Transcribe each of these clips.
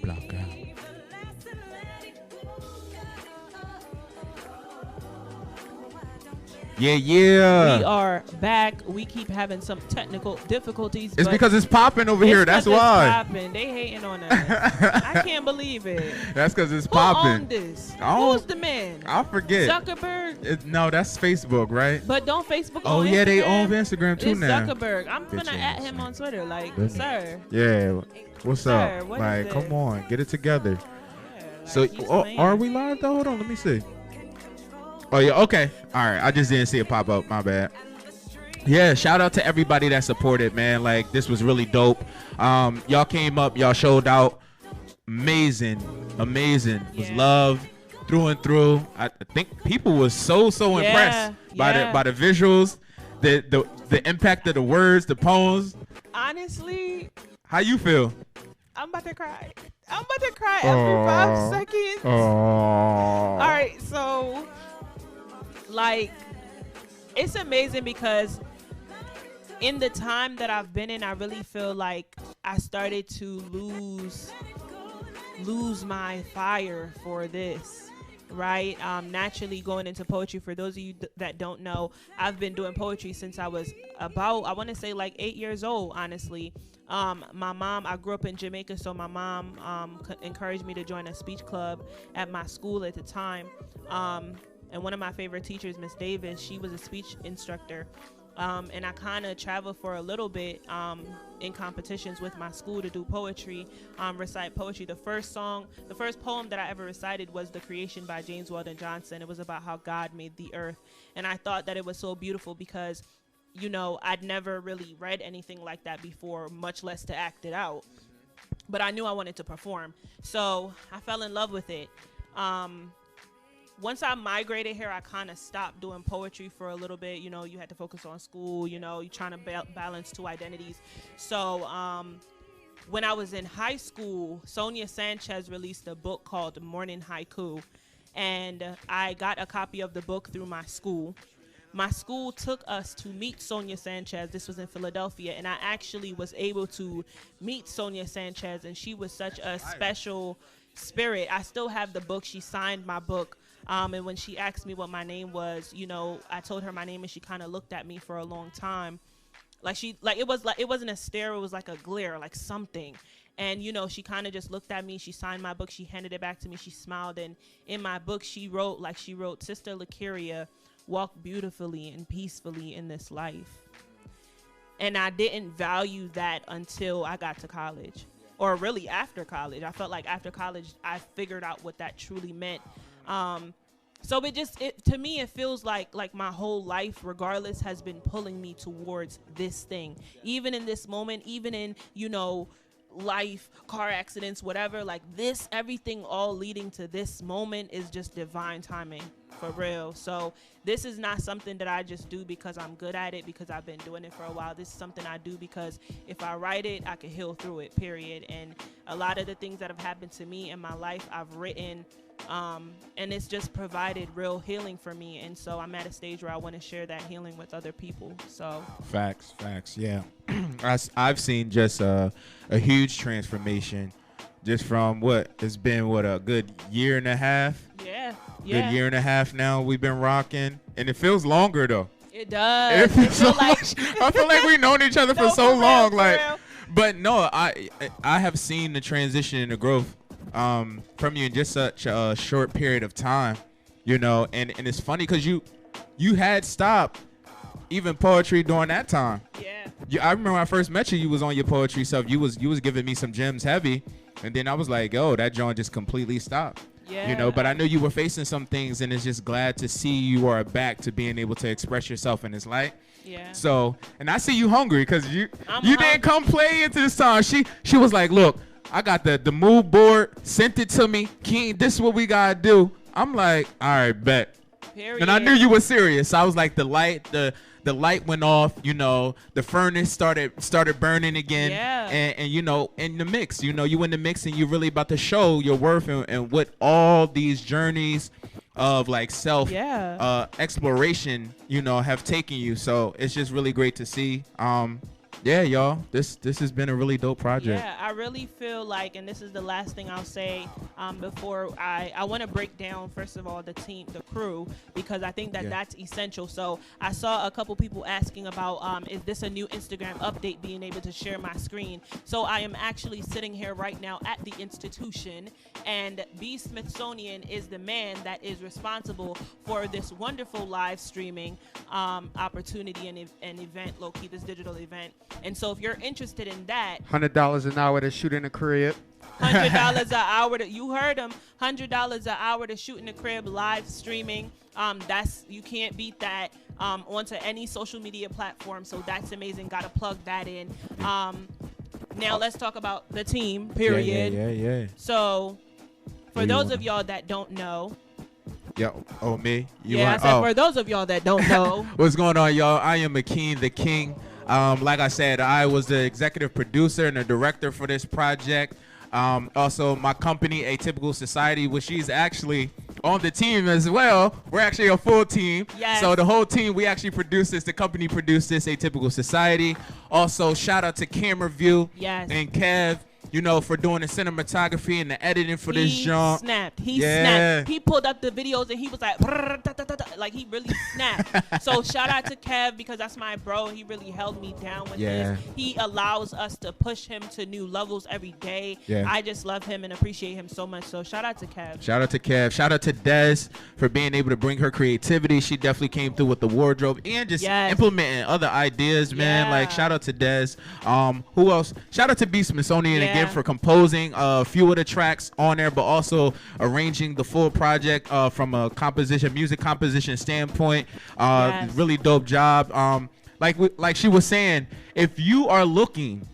Block out. Yeah, We yeah. are back. We keep having some technical difficulties, It's but because it's popping over it's here. That's 'cause it's why. popping. They hating on us. I can't believe it. That's because it's Who owned popping. this? I don't- Who's the man? I forget. Zuckerberg. No, that's Facebook, right? But don't Facebook Oh own yeah, Instagram? they own Instagram too It's now. Zuckerberg. I'm Bitch gonna ass at him nigga. on Twitter, like, Goodness. sir. Yeah. What's Sir, up? what is Like, this? come on, get it together. Yeah, like, So, you playing. are we live though? Hold on, let me see. Oh yeah, okay. All right, I just didn't see it pop up. My bad. Yeah, shout out to everybody that supported, man. Like, this was really dope. Y'all came up, y'all showed out. Amazing. Was Yeah. love through and through. I think people was so Yeah, impressed yeah. by the visuals, the impact of the words, the poems. Honestly, How you feel? I'm about to cry. I'm about to cry every 5 seconds. Oh. All right, so like, it's amazing because in the time that I've been in, I really feel like I started to lose my fire for this, right? Naturally going into poetry. For those of you that don't know, I've been doing poetry since I was about, I want to say like 8 years old, honestly. My mom, I grew up in Jamaica, so my mom encouraged me to join a speech club at my school at the time. And one of my favorite teachers, Miss Davis, she was a speech instructor. And I kind of traveled for a little bit in competitions with my school to do poetry, recite poetry. The first poem that I ever recited was The Creation by James Weldon Johnson. It was about how God made the earth. And I thought that it was so beautiful because, you know, I'd never really read anything like that before, much less to act it out. But I knew I wanted to perform. So I fell in love with it. Once I migrated here, I kind of stopped doing poetry for a little bit. You know, you had to focus on school, you know, you're trying to balance two identities. So when I was in high school, Sonia Sanchez released a book called Morning Haiku. And I got a copy of the book through my school. My school took us to meet Sonia Sanchez. This was in Philadelphia. And I actually was able to meet Sonia Sanchez. And she was such a special spirit. I still have the book. She signed my book. And when she asked me what my name was, you know, I told her my name, and she kind of looked at me for a long time. It wasn't a stare, it was like a glare, like something. And, you know, she kind of just looked at me. She signed my book. She handed it back to me. She smiled. And in my book, she wrote, Sister Lakiria, walk beautifully and peacefully in this life. And I didn't value that until I got to college, or really after college. I felt like after college, I figured out what that truly meant. So to me, it feels like my whole life, regardless, has been pulling me towards this thing. Even in this moment, even in, you know, life, car accidents, whatever, like this, everything all leading to this moment is just divine timing, for real. So this is not something that I just do because I'm good at it, because I've been doing it for a while. This is something I do because if I write it, I can heal through it, period. And a lot of the things that have happened to me in my life, I've written, and it's just provided real healing for me. And so I'm at a stage where I want to share that healing with other people. So Facts, yeah. I've seen just a huge transformation just from what it's been, a good year and a half. yeah. Good year and a half now we've been rocking, and it feels longer though. It does. It feels so like much. I feel like we've known each other for No, so for real, long. for Like, real. but no, I have seen the transition and the growth from you in just such a short period of time, you know. And it's funny because you had stopped even poetry during that time. Yeah. I remember when I first met you, you was on your poetry stuff. You was giving me some gems heavy, and then I was like, oh, that joint just completely stopped. Yeah. You know, but I knew you were facing some things, and it's just glad to see you are back to being able to express yourself in this light. Yeah. So, and I see you hungry because you hungry. didn't come play into the song. She was like, look, I got the mood board, sent it to me. King, this is what we gotta do. I'm like, all right, bet. Period. And I knew you were serious. I was like, the light went off, you know, the furnace started burning again. Yeah. And you know, in the mix, you know, you in the mix and you're really about to show your worth and what all these journeys of like self exploration, you know, have taken you. So it's just really great to see. yeah, y'all, this has been a really dope project. Yeah, I really feel like, and this is the last thing I'll say before I want to break down, first of all, the team, the crew, because I think that that's essential. So I saw a couple people asking about, is this a new Instagram update, being able to share my screen? So I am actually sitting here right now at the institution, and B Smithsonian is the man that is responsible for this wonderful live streaming opportunity and event, low-key, this digital event. And so if you're interested in that, $100 an hour to shoot in the crib. $100 an hour to, you heard him, $100 an hour to shoot in the crib, live streaming. That's, you can't beat that onto any social media platform. So that's amazing. Got to plug that in. Now let's talk about the team, period. Yeah. So for those of y'all that don't know, me? For those of y'all that don't know. What's going on, y'all? I am Akeem the King. Like I said, I was the executive producer and the director for this project. Also, my company, Atypical Society, which she's actually on the team as well. We're actually a full team. Yes. So the whole team, we actually produced this. The company produced this, Atypical Society. Also, shout out to Camera View and Kev, you know, for doing the cinematography and the editing for this jump. He snapped. He pulled up the videos and he was like he really snapped. So shout out to Kev, because that's my bro. He really held me down with this. He allows us to push him to new levels every day. I just love him and appreciate him so much. So shout out to Kev. Shout out to Kev. Shout out to Des for being able to bring her creativity. She definitely came through with the wardrobe and just implementing other ideas, man. Like, shout out to Des. Who else? Shout out to B Smithsonian again for composing a few of the tracks on there, but also arranging the full project from a music composition standpoint. Really dope job. Like she was saying, if you are looking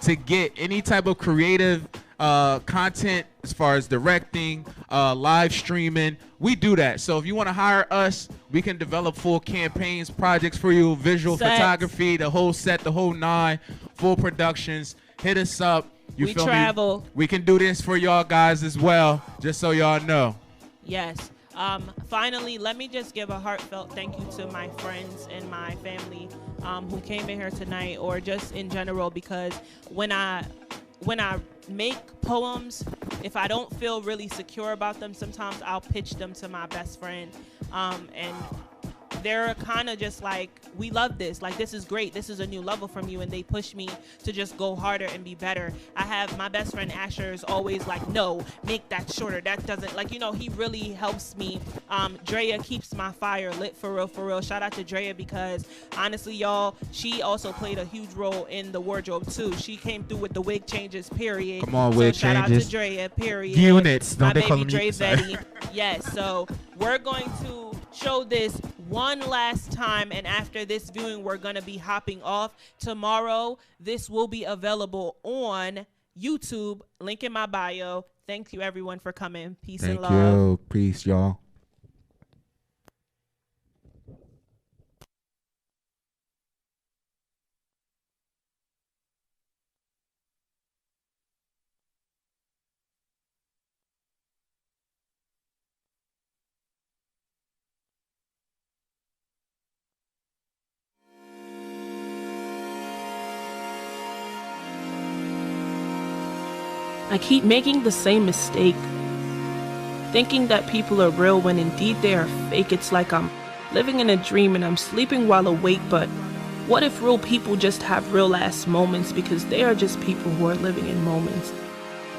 to get any type of creative content as far as directing, live streaming, we do that. So if you want to hire us, we can develop full campaigns, projects for you, visual photography, the whole set, the whole nine, full productions. Hit us up. We travel. We can do this for y'all guys as well, just so y'all know. Yes. Finally, let me just give a heartfelt thank you to my friends and my family who came in here tonight, or just in general, because when I make poems, if I don't feel really secure about them, sometimes I'll pitch them to my best friend, and they're kind of just like, we love this, like, this is great, this is a new level from you, and they push me to just go harder and be better. I have my best friend Asher is always like, no, make that shorter, that doesn't, like, you know, he really helps me. Drea keeps my fire lit, for real. Shout out to Drea, because honestly, y'all, she also played a huge role in the wardrobe too. She came through with the wig changes, period. Come on, wig shout changes. Out to Drea, period. Units, my don't they baby call them Dre units? Vetti. Yes, so we're going to show this one last time, and after this viewing, we're going to be hopping off. Tomorrow, this will be available on YouTube, link in my bio. Thank you, everyone, for coming. Peace and love. Thank you. Peace, y'all. I keep making the same mistake, thinking that people are real when indeed they are fake. It's like I'm living in a dream and I'm sleeping while awake, but what if real people just have real ass moments, because they are just people who are living in moments?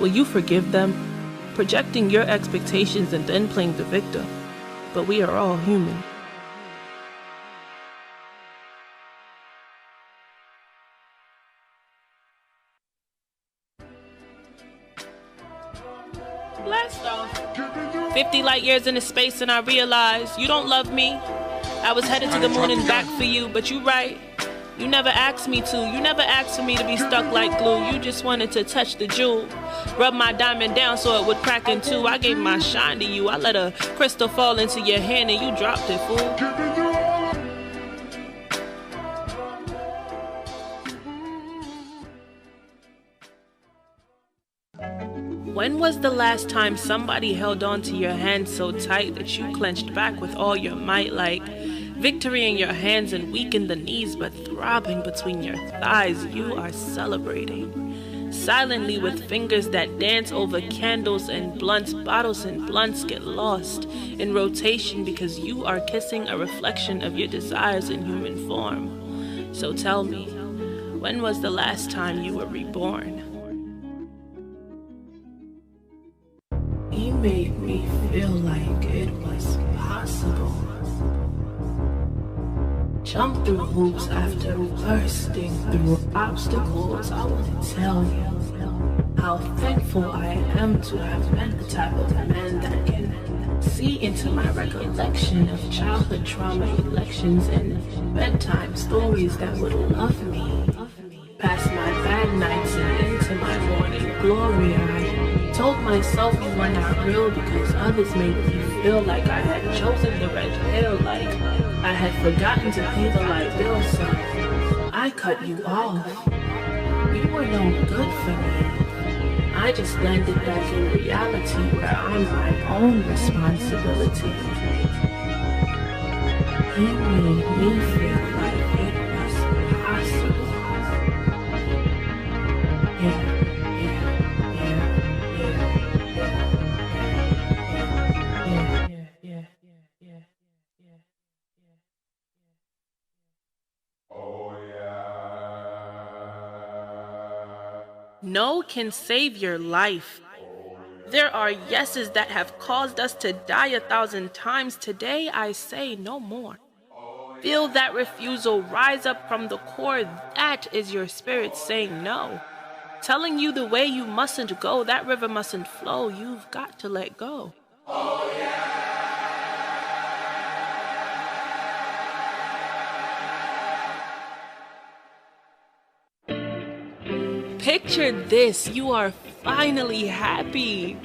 Will you forgive them? Projecting your expectations and then playing the victim. But we are all human. Blast off. 50 light years into space and I realized you don't love me. I was headed to the moon and back for you, but you right. You never asked me to. You never asked for me to be stuck like glue. You just wanted to touch the jewel. Rub my diamond down so it would crack in two. I gave my shine to you. I let a crystal fall into your hand and you dropped it, fool. When was the last time somebody held on to your hand so tight that you clenched back with all your might? Like, Victory in your hands and weak in the knees, but throbbing between your thighs, you are celebrating. Silently with fingers that dance over candles and blunts, bottles and blunts get lost in rotation because you are kissing a reflection of your desires in human form. So tell me, when was the last time you were reborn? He made me feel like it was possible. Jump through hoops after bursting through obstacles. I want to tell you how thankful I am to have met the type of man that can see into my recollection of childhood trauma elections and bedtime stories that would love me. Past my bad nights and into my morning glory, I told myself you were not real because others made me feel like I had chosen the red pill, like I had forgotten to pay the light bill, so I cut you off. You were no good for me. I just landed back in reality where I'm my own responsibility. He made me feel like it was possible. No can save your life. There are yeses that have caused us to die 1,000 times. Today I say no more. Feel that refusal rise up from the core. That is your spirit saying no. Telling you the way you mustn't go, that river mustn't flow. You've got to let go. Picture this, you are finally happy.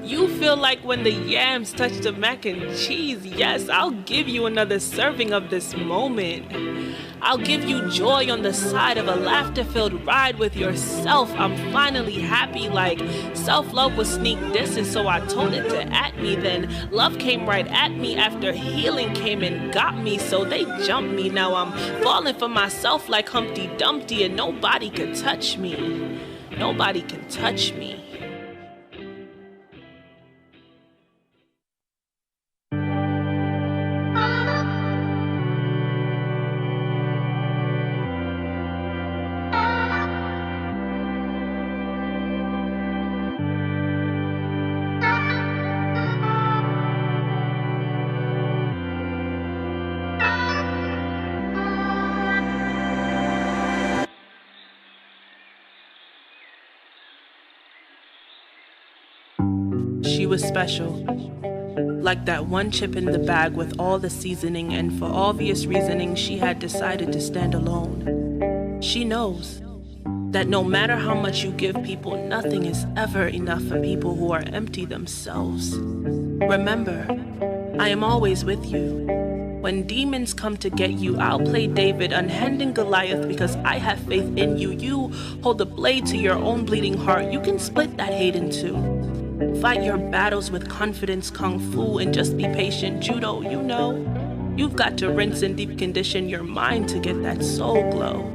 You feel like when the yams touch the mac and cheese. Yes, I'll give you another serving of this moment. I'll give you joy on the side of a laughter-filled ride with yourself. I'm finally happy, like self-love was sneak distance, so I told it to at me. Then love came right at me after healing came and got me, so they jumped me. Now I'm falling for myself like Humpty Dumpty, and nobody could touch me. Nobody can touch me. She was special, like that one chip in the bag with all the seasoning, and for obvious reasoning, she had decided to stand alone. She knows that no matter how much you give people, nothing is ever enough for people who are empty themselves. Remember, I am always with you. When demons come to get you, I'll play David unhanding Goliath because I have faith in you. You hold the blade to your own bleeding heart. You can split that hate in two. Fight your battles with confidence, kung fu, and just be patient. Judo, you know, you've got to rinse and deep condition your mind to get that soul glow.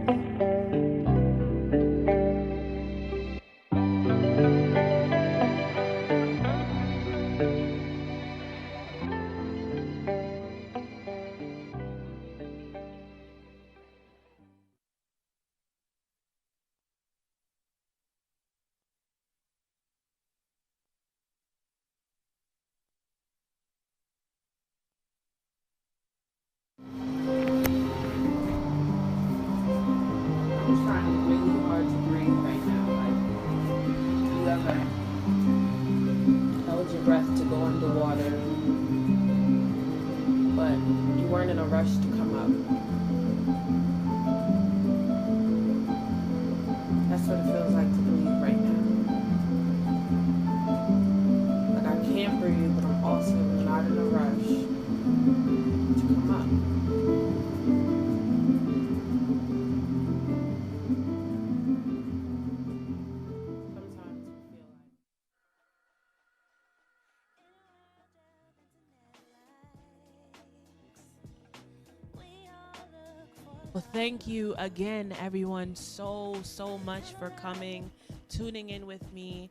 Well, thank you again, everyone, so much for coming, tuning in with me.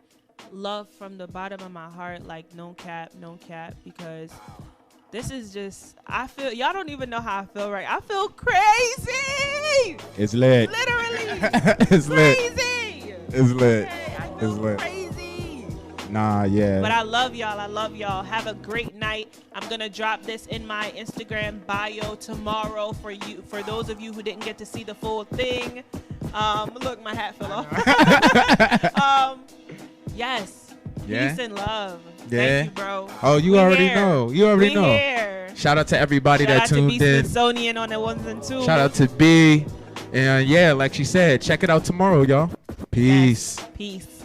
Love from the bottom of my heart, like no cap, because this is just, I feel, y'all don't even know how I feel right. I feel crazy. It's lit. Literally. It's lit. Crazy. It's lit. Okay, I It's feel lit. crazy. Nah, yeah. But I love y'all. Have a great night. I'm gonna drop this in my Instagram bio tomorrow for you. For those of you who didn't get to see the full thing. Look, my hat fell off. Yes. Yeah. Peace and love. Yeah. Thank you, bro. Oh, you We already here. know. You already We know. Here. Shout out to everybody Shout that out to tuned B in. Smithsonian on the ones and twos. Shout out to B. And yeah, like she said, check it out tomorrow, y'all. Peace. Yes. Peace.